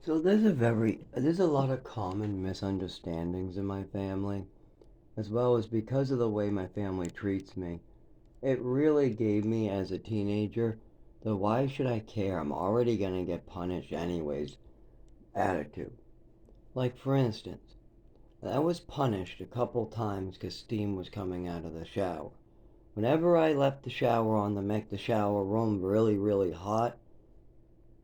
So there's a lot of common misunderstandings in my family, as well as because of the way my family treats me. It really gave me as a teenager the why should I care? I'm already gonna get punished anyways attitude. Like for instance, I was punished a couple times because steam was coming out of the shower. Whenever I left the shower on to make the shower room really, really hot,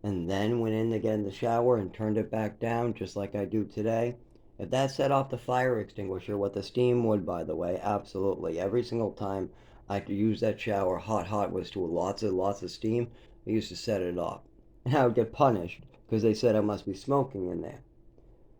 and then went in to get in the shower and turned it back down just like I do today, if that set off the fire extinguisher, what the steam would, by the way, absolutely. Every single time I could use that shower, hot was to lots of steam, I used to set it off. And I would get punished because they said I must be smoking in there.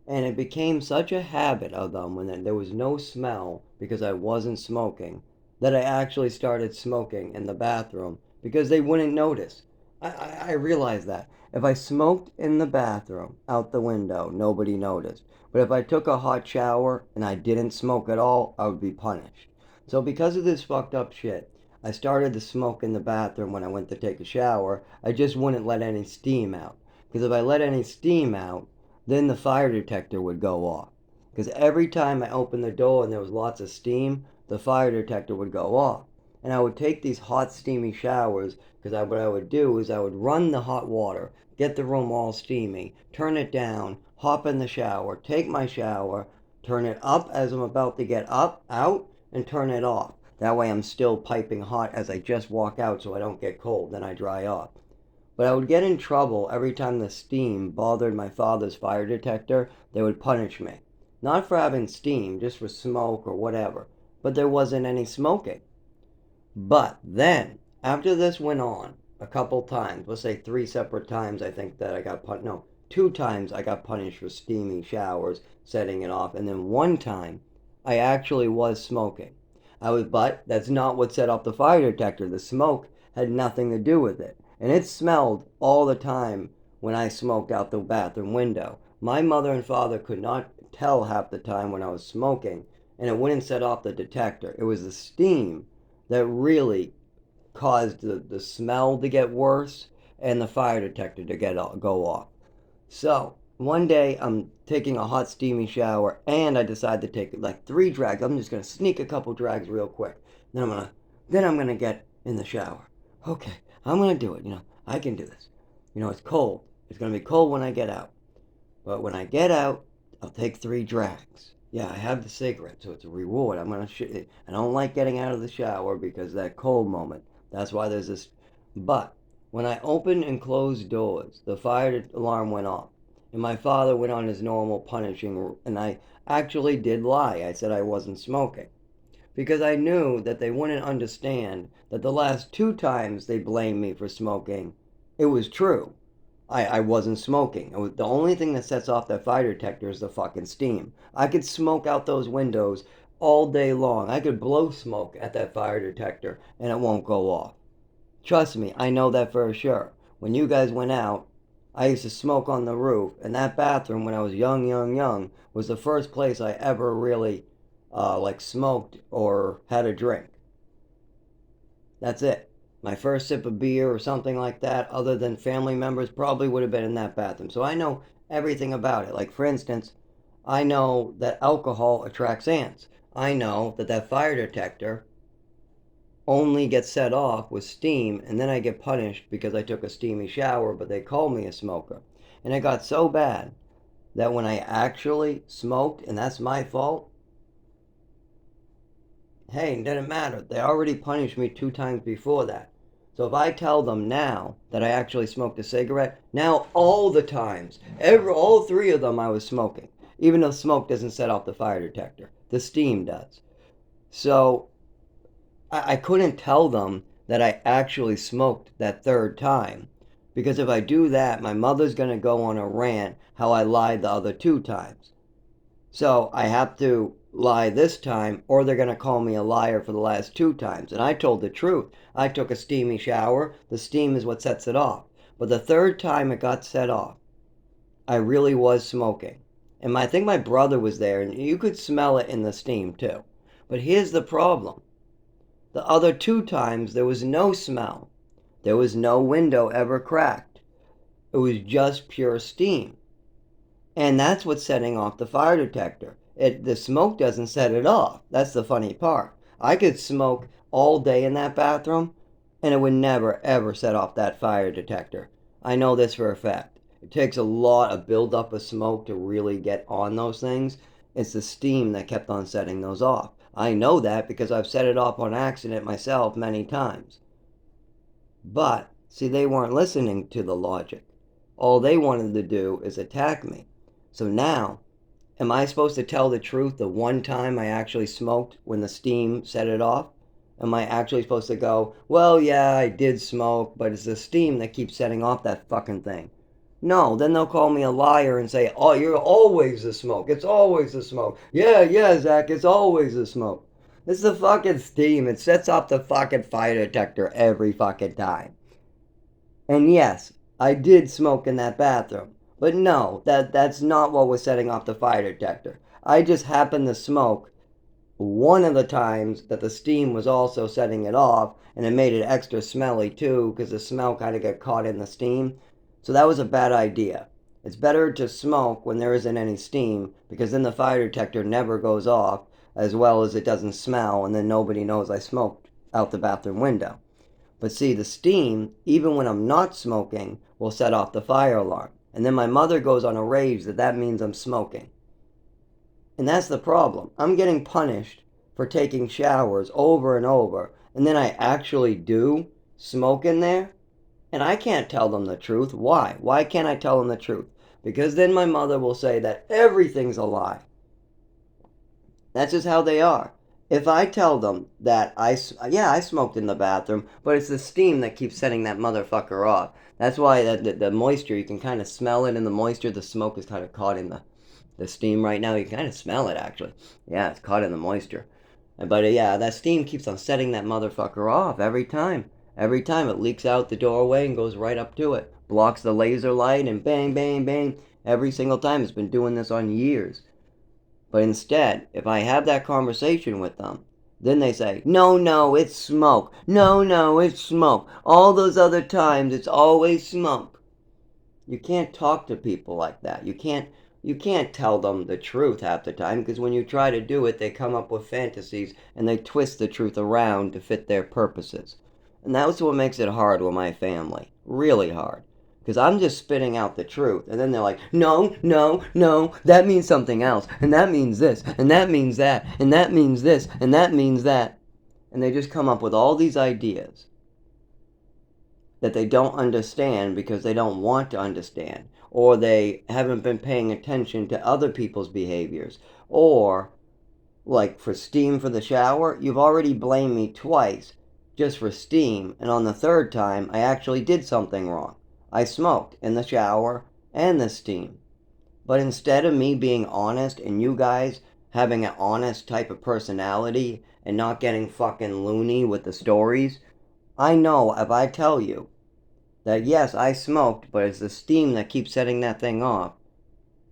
And it became such a habit of them when there was no smell because I wasn't smoking that I actually started smoking in the bathroom because they wouldn't notice. I realized that. If I smoked in the bathroom out the window, nobody noticed. But if I took a hot shower and I didn't smoke at all, I would be punished. So because of this fucked up shit, I started to smoke in the bathroom when I went to take a shower. I just wouldn't let any steam out. Because if I let any steam out, then the fire detector would go off. Because every time I opened the door and there was lots of steam, the fire detector would go off. And I would take these hot, steamy showers because what I would do is I would run the hot water, get the room all steamy, turn it down, hop in the shower, take my shower, turn it up as I'm about to get up, out, and turn it off. That way I'm still piping hot as I just walk out so I don't get cold, then I dry off. But I would get in trouble every time the steam bothered my father's fire detector. They would punish me. Not for having steam, just for smoke or whatever. But there wasn't any smoking. But then, after this went on a couple times, let's say three separate times, I think that I got punished. No, two times I got punished for steamy showers, setting it off. And then one time, I actually was smoking. But that's not what set off the fire detector. The smoke had nothing to do with it. And it smelled all the time when I smoked out the bathroom window. My mother and father could not tell half the time when I was smoking, and it wouldn't set off the detector. It was the steam that really caused the smell to get worse and the fire detector to go off. So one day I'm taking a hot steamy shower and I decide to take like three drags. I'm just gonna sneak a couple drags real quick. Then I'm gonna get in the shower. Okay, I'm gonna do it. I can do this. It's cold. It's gonna be cold when I get out. But when I get out, I'll take three drags. Yeah, I have the cigarette, so it's a reward. I don't like getting out of the shower because that cold moment. That's why there's this. But when I opened and closed doors, the fire alarm went off, and my father went on his normal punishing. And I actually did lie. I said I wasn't smoking because I knew that they wouldn't understand that the last two times they blamed me for smoking, it was true. I wasn't smoking. The only thing that sets off that fire detector is the fucking steam. I could smoke out those windows all day long. I could blow smoke at that fire detector and it won't go off. Trust me, I know that for sure. When you guys went out, I used to smoke on the roof, and that bathroom when I was young, was the first place I ever really like smoked or had a drink. That's it. My first sip of beer or something like that, other than family members, probably would have been in that bathroom. So I know everything about it. Like, for instance, I know that alcohol attracts ants. I know that that fire detector only gets set off with steam, and then I get punished because I took a steamy shower, but they call me a smoker. And it got so bad that when I actually smoked, and that's my fault, hey, it doesn't matter. They already punished me two times before that. So if I tell them now that I actually smoked a cigarette, now all the times, all three of them I was smoking. Even though smoke doesn't set off the fire detector, the steam does. So I couldn't tell them that I actually smoked that third time. Because if I do that, my mother's going to go on a rant how I lied the other two times. So I have to lie this time, or they're going to call me a liar for the last two times. And I told the truth. I took a steamy shower. The steam is what sets it off. But the third time it got set off, I really was smoking. And I think my brother was there, and you could smell it in the steam too. But here's the problem. The other two times there was no smell. There was no window ever cracked. It was just pure steam. And that's what's setting off the fire detector. The smoke doesn't set it off. That's the funny part. I could smoke all day in that bathroom and it would never ever set off that fire detector. I know this for a fact. It takes a lot of buildup of smoke to really get on those things. It's the steam that kept on setting those off. I know that because I've set it off on accident myself many times. But, see, they weren't listening to the logic. All they wanted to do is attack me. So now, am I supposed to tell the truth the one time I actually smoked when the steam set it off? Am I actually supposed to go, well, yeah, I did smoke, but it's the steam that keeps setting off that fucking thing? No, then they'll call me a liar and say, oh, you're always the smoke. It's always the smoke. Yeah, yeah, Zach, it's always the smoke. It's the fucking steam. It sets off the fucking fire detector every fucking time. And yes, I did smoke in that bathroom. But no, that's not what was setting off the fire detector. I just happened to smoke one of the times that the steam was also setting it off, and it made it extra smelly too, because the smell kind of got caught in the steam. So that was a bad idea. It's better to smoke when there isn't any steam, because then the fire detector never goes off, as well as it doesn't smell, and then nobody knows I smoked out the bathroom window. But see, the steam, even when I'm not smoking, will set off the fire alarm. And then my mother goes on a rage that means I'm smoking. And that's the problem. I'm getting punished for taking showers over and over, and then I actually do smoke in there, and I can't tell them the truth. Why? Why can't I tell them the truth? Because then my mother will say that everything's a lie. That's just how they are. If I tell them that I smoked in the bathroom, but it's the steam that keeps setting that motherfucker off. That's why the moisture, you can kind of smell it in the moisture. The smoke is kind of caught in the steam right now. You can kind of smell it, actually. Yeah, it's caught in the moisture. But yeah, that steam keeps on setting that motherfucker off every time. Every time it leaks out the doorway and goes right up to it. Blocks the laser light and bang, bang, bang. Every single time. It's been doing this on years. But instead, if I have that conversation with them, then they say, no, no, it's smoke. No, no, it's smoke. All those other times, it's always smoke. You can't talk to people like that. You can't tell them the truth half the time, because when you try to do it, they come up with fantasies and they twist the truth around to fit their purposes. And that's what makes it hard with my family. Really hard. Because I'm just spitting out the truth. And then they're like, no, no, no, that means something else. And that means this. And that means that. And that means this. And that means that. And they just come up with all these ideas that they don't understand because they don't want to understand. Or they haven't been paying attention to other people's behaviors. Or, like for steam for the shower, you've already blamed me twice just for steam. And on the third time, I actually did something wrong. I smoked in the shower and the steam. But instead of me being honest and you guys having an honest type of personality and not getting fucking loony with the stories, I know if I tell you that yes, I smoked, but it's the steam that keeps setting that thing off,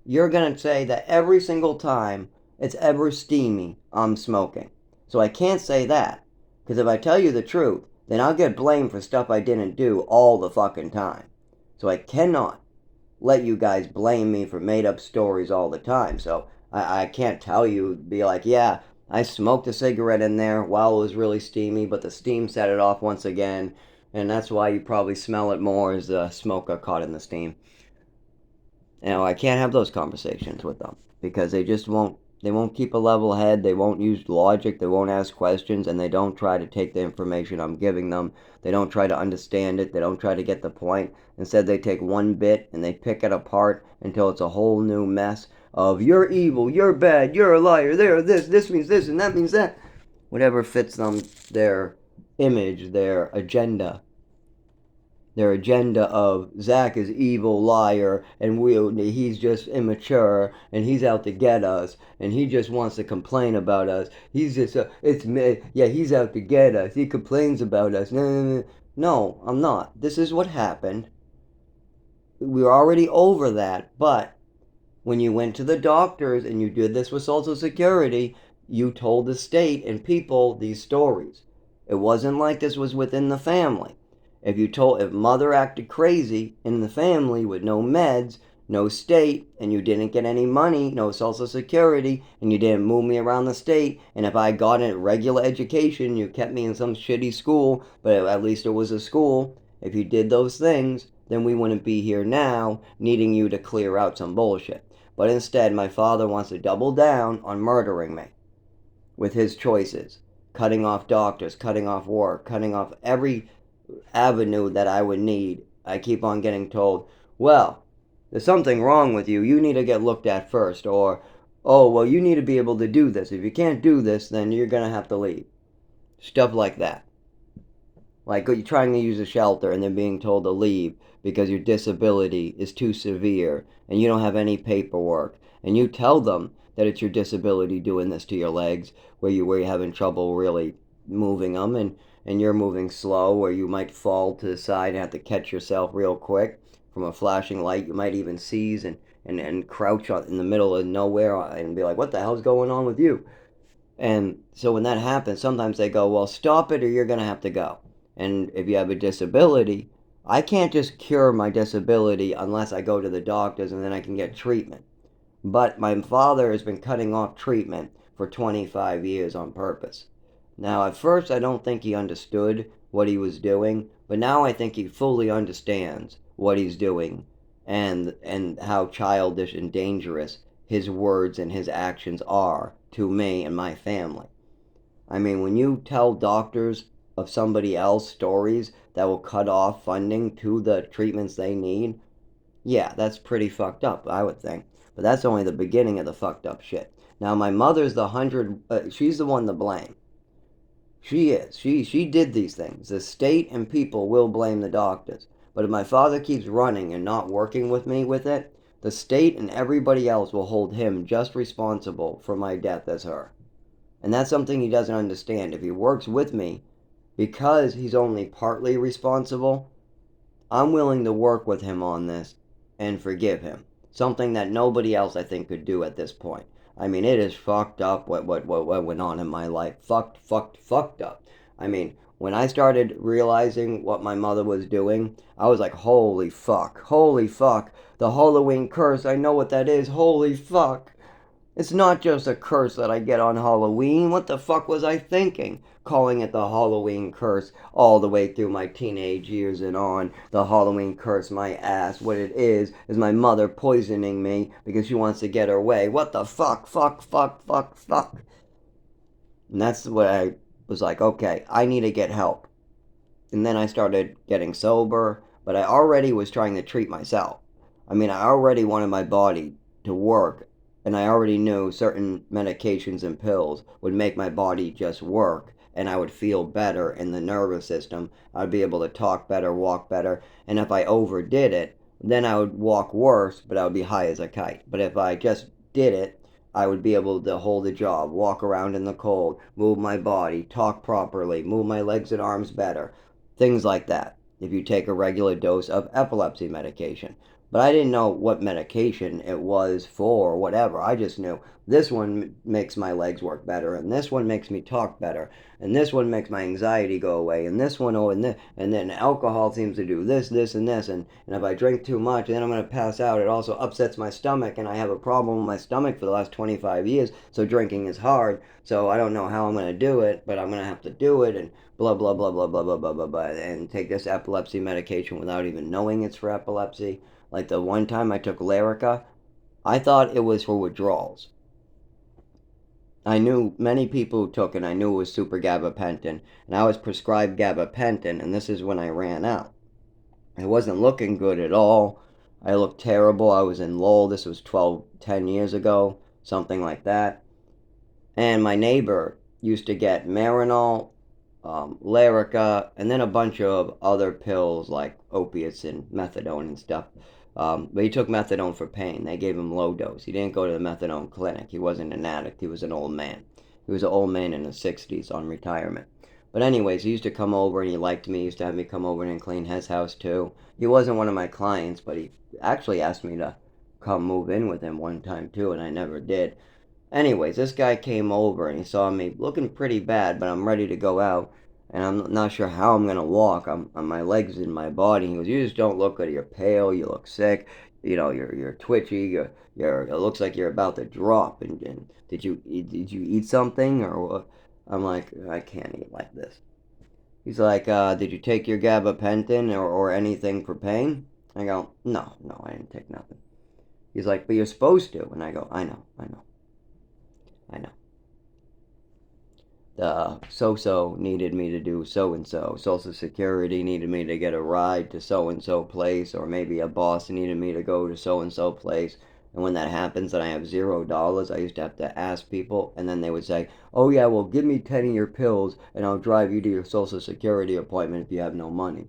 you're gonna say that every single time it's ever steamy, I'm smoking. So I can't say that. Because if I tell you the truth, then I'll get blamed for stuff I didn't do all the fucking time. So I cannot let you guys blame me for made up stories all the time. So I can't tell you, be like, yeah, I smoked a cigarette in there while it was really steamy, but the steam set it off once again. And that's why you probably smell it more as the smoke got caught in the steam. I can't have those conversations with them because they won't keep a level head, they won't use logic, they won't ask questions, and they don't try to take the information I'm giving them. They don't try to understand it, they don't try to get the point. Instead, they take one bit and they pick it apart until it's a whole new mess of you're evil, you're bad, you're a liar, they're this means this, and that means that. Whatever fits them, their image, their agenda. Their agenda of Zach is evil, liar, and he's just immature, and he's out to get us, and he just wants to complain about us. He's just, he's out to get us. He complains about us. No, I'm not. This is what happened. We're already over that, but when you went to the doctors and you did this with Social Security, you told the state and people these stories. It wasn't like this was within the family. If mother acted crazy in the family with no meds, no state, and you didn't get any money, no Social Security, and you didn't move me around the state, and if I got a regular education, you kept me in some shitty school, but at least it was a school. If you did those things, then we wouldn't be here now needing you to clear out some bullshit. But instead, my father wants to double down on murdering me with his choices, cutting off doctors, cutting off work, cutting off every avenue that I would need. I keep on getting told, well, there's something wrong with you. You need to get looked at first. Or, oh, well, you need to be able to do this. If you can't do this, then you're going to have to leave. Stuff like that. Like you're trying to use a shelter and then being told to leave because your disability is too severe and you don't have any paperwork. And you tell them that it's your disability doing this to your legs, where you're having trouble really moving them, and you're moving slow, or you might fall to the side and have to catch yourself real quick from a flashing light. You might even seize and crouch in the middle of nowhere and be like, what the hell's going on with you? And so when that happens, sometimes they go, well, stop it or you're going to have to go. And if you have a disability, I can't just cure my disability unless I go to the doctors and then I can get treatment. But my father has been cutting off treatment for 25 years on purpose. Now, at first, I don't think he understood what he was doing, but now I think he fully understands what he's doing and how childish and dangerous his words and his actions are to me and my family. I mean, when you tell doctors of somebody else stories that will cut off funding to the treatments they need, yeah, that's pretty fucked up, I would think. But that's only the beginning of the fucked up shit. Now, my mother's she's the one to blame. She is. She did these things. The state and people will blame the doctors. But if my father keeps running and not working with me with it, the state and everybody else will hold him just responsible for my death as her. And that's something he doesn't understand. If he works with me, because he's only partly responsible, I'm willing to work with him on this and forgive him. Something that nobody else, I think, could do at this point. I mean, it is fucked up what went on in my life. Fucked up. I mean, when I started realizing what my mother was doing, I was like, holy fuck. The Halloween curse, I know what that is. Holy fuck. It's not just a curse that I get on Halloween. What the fuck was I thinking? Calling it the Halloween curse all the way through my teenage years and on. The Halloween curse, my ass. What it is my mother poisoning me because she wants to get her way. What the fuck? Fuck. And that's what I was like, okay, I need to get help. And then I started getting sober, but I already was trying to treat myself. I mean, I already wanted my body to work, and I already knew certain medications and pills would make my body just work, and I would feel better in the nervous system. I'd be able to talk better, walk better, and if I overdid it, then I would walk worse, but I would be high as a kite. But if I just did it, I would be able to hold a job, walk around in the cold, move my body, talk properly, move my legs and arms better, things like that, if you take a regular dose of epilepsy medication. But I didn't know what medication it was for or whatever. I just knew this one makes my legs work better, and this one makes me talk better, and this one makes my anxiety go away, and this one, oh, and then alcohol seems to do this, and this, and if I drink too much, then I'm going to pass out. It also upsets my stomach, and I have a problem with my stomach for the last 25 years, so drinking is hard, so I don't know how I'm going to do it, but I'm going to have to do it, and blah, blah, blah, blah, blah, blah, blah, blah, blah, and take this epilepsy medication without even knowing it's for epilepsy. Like the one time I took Lyrica, I thought it was for withdrawals. I knew many people who took it, and I knew it was super gabapentin, and I was prescribed gabapentin, and this is when I ran out. I wasn't looking good at all. I looked terrible. I was in Lowell. This was 10 years ago, something like that. And my neighbor used to get Marinol, Lyrica, and then a bunch of other pills like opiates and methadone and stuff. But he took methadone for pain. They gave him low dose. He didn't go to the methadone clinic. He wasn't an addict. He was an old man. He was an old man in his 60s on retirement. But anyways, he used to come over and he liked me. He used to have me come over and clean his house too. He wasn't one of my clients, but he actually asked me to come move in with him one time too, and I never did. Anyways, this guy came over and he saw me looking pretty bad, but I'm ready to go out. And I'm not sure how I'm going to walk on my legs and my body. He goes, you just don't look good. You're pale. You look sick. you're twitchy, it looks like you're about to drop, and did you eat something or what? I'm like, I can't eat like this. He's like, did you take your gabapentin or anything for pain? I go, no, no, I didn't take nothing. He's like, but you're supposed to. And I go, I know, I know, I know. The so-so needed me to do so-and-so. Social Security needed me to get a ride to so-and-so place, or maybe a boss needed me to go to so-and-so place. And when that happens and I have $0, I used to have to ask people, and then they would say, oh yeah, well give me 10 of your pills and I'll drive you to your Social Security appointment if you have no money.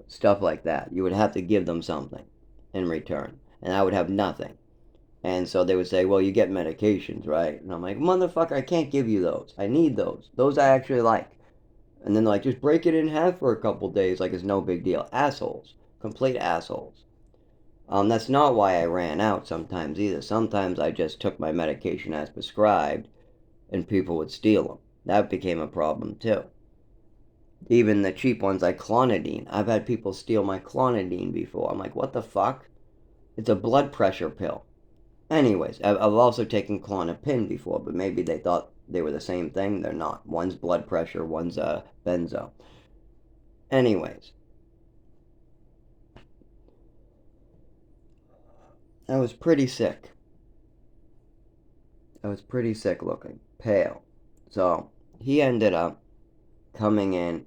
Stuff like that. You would have to give them something in return, and I would have nothing. And so they would say, well, you get medications, right? And I'm like, motherfucker, I can't give you those. I need those. Those I actually like. And then they're like, just break it in half for a couple days, like it's no big deal. Assholes. Complete assholes. That's not why I ran out sometimes either. Sometimes I just took my medication as prescribed, and people would steal them. That became a problem too. Even the cheap ones like clonidine. I've had people steal my clonidine before. I'm like, what the fuck? It's a blood pressure pill. Anyways, I've also taken Klonopin before, but maybe they thought they were the same thing. They're not. One's blood pressure, one's a benzo. Anyways, I was pretty sick. I was pretty sick looking, pale. So he ended up coming in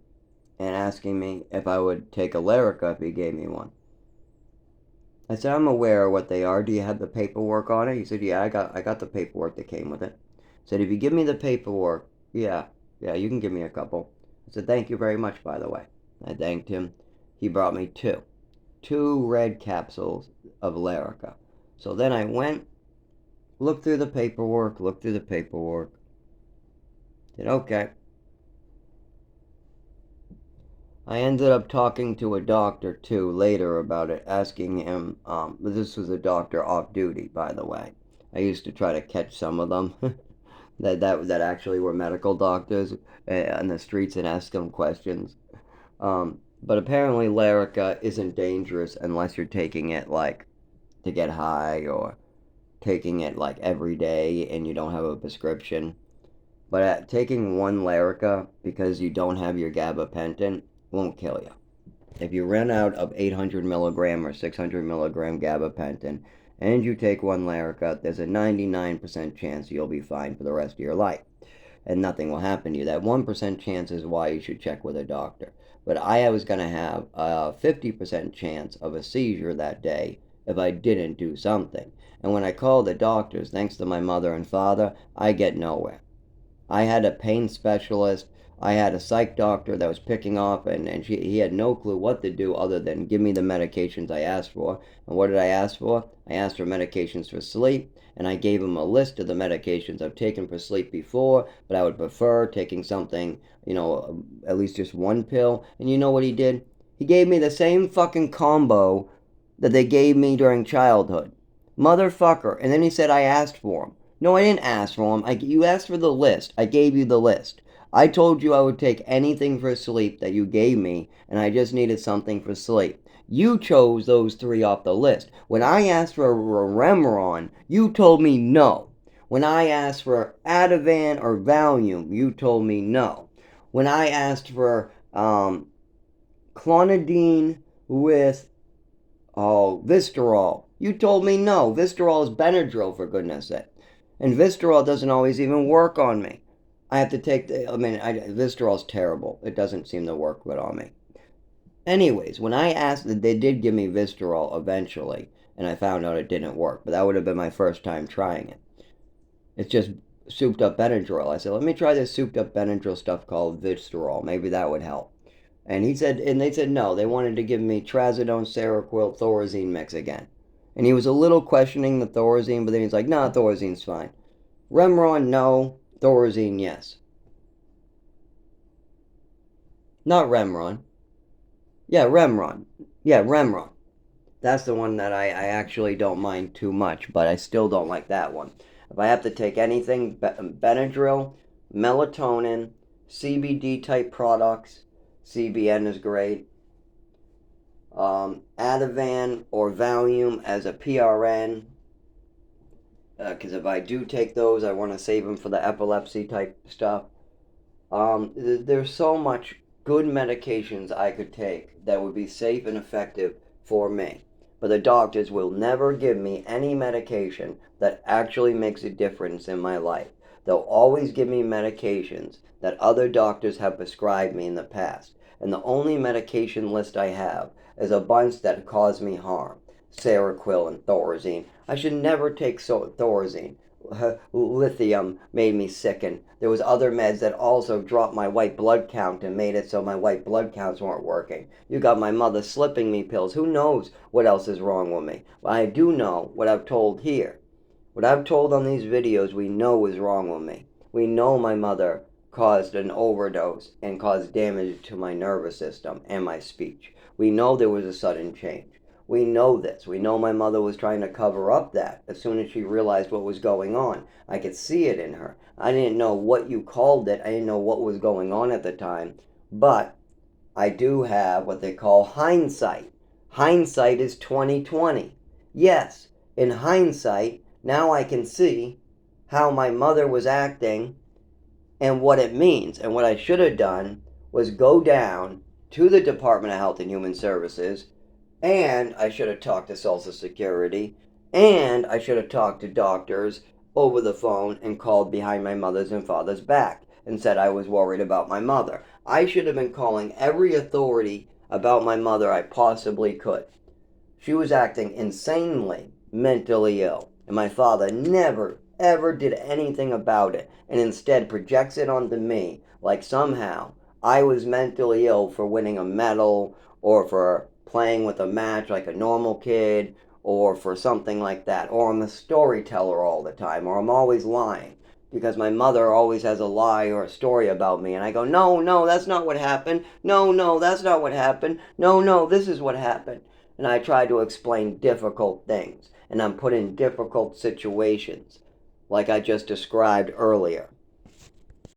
and asking me if I would take a Lyrica if he gave me one. I said, I'm aware of what they are. Do you have the paperwork on it? He said, yeah, I got the paperwork that came with it. I said, if you give me the paperwork, yeah, you can give me a couple. I said, thank you very much, by the way. I thanked him. He brought me two red capsules of Lyrica. So then I went, looked through the paperwork, said, okay. I ended up talking to a doctor too later about it, asking him. This was a doctor off duty, by the way. I used to try to catch some of them that actually were medical doctors on the streets and ask them questions. But apparently, Lyrica isn't dangerous unless you're taking it like to get high or taking it like every day and you don't have a prescription. But taking one Lyrica because you don't have your gabapentin won't kill you. If you run out of 800 milligram or 600 milligram gabapentin and you take one Lyrica, there's a 99% chance you'll be fine for the rest of your life and nothing will happen to you. That 1% chance is why you should check with a doctor. But I was going to have a 50% chance of a seizure that day if I didn't do something. And when I call the doctors, thanks to my mother and father, I get nowhere. I had a pain specialist. I had a psych doctor that was picking off, and he had no clue what to do other than give me the medications I asked for. And what did I ask for? I asked for medications for sleep, and I gave him a list of the medications I've taken for sleep before, but I would prefer taking something, at least just one pill. And you know what he did? He gave me the same fucking combo that they gave me during childhood. Motherfucker. And then he said I asked for them. No, I didn't ask for them. You asked for the list. I gave you the list. I told you I would take anything for sleep that you gave me, and I just needed something for sleep. You chose those three off the list. When I asked for Remeron, you told me no. When I asked for Ativan or Valium, you told me no. When I asked for clonidine with Vistarol, you told me no. Vistarol is Benadryl, for goodness sake. And Vistarol doesn't always even work on me. I have to take Vistarol's terrible. It doesn't seem to work good on me. Anyways, when I asked, they did give me Vistarol eventually, and I found out it didn't work. But that would have been my first time trying it. It's just souped up Benadryl. I said, let me try this souped up Benadryl stuff called Vistarol. Maybe that would help. And they said no. They wanted to give me Trazodone, Seroquel, Thorazine mix again. And he was a little questioning the Thorazine, but then he's like, nah, Thorazine's fine. Remeron, no. Thorazine, yes. Not Remeron. Yeah, Remeron. Yeah, Remeron. That's the one that I actually don't mind too much, but I still don't like that one. If I have to take anything, Benadryl, melatonin, CBD type products, CBN is great. Ativan or Valium as a PRN, because if I do take those, I want to save them for the epilepsy type stuff. There's so much good medications I could take that would be safe and effective for me. But the doctors will never give me any medication that actually makes a difference in my life. They'll always give me medications that other doctors have prescribed me in the past. And the only medication list I have is a bunch that cause me harm. Seroquel and Thorazine. I should never take Thorazine. Lithium made me sicken. There was other meds that also dropped my white blood count and made it so my white blood counts weren't working. You got my mother slipping me pills. Who knows what else is wrong with me? Well, I do know what I've told here. What I've told on these videos we know is wrong with me. We know my mother caused an overdose and caused damage to my nervous system and my speech. We know there was a sudden change. We know this. We know my mother was trying to cover up that as soon as she realized what was going on. I could see it in her. I didn't know what you called it. I didn't know what was going on at the time. But I do have what they call hindsight. Hindsight is 2020. Yes, in hindsight, now I can see how my mother was acting and what it means. And what I should have done was go down to the Department of Health and Human Services, and I should have talked to Social Security, and I should have talked to doctors over the phone and called behind my mother's and father's back and said I was worried about my mother. I should have been calling every authority about my mother I possibly could. She was acting insanely mentally ill, and my father never, ever did anything about it, and instead projects it onto me like somehow I was mentally ill for winning a medal or for playing with a match like a normal kid or for something like that, or I'm a storyteller all the time, or I'm always lying because my mother always has a lie or a story about me, and I go, no, no, that's not what happened. No, no, that's not what happened. No, no, this is what happened. And I try to explain difficult things, and I'm put in difficult situations like I just described earlier.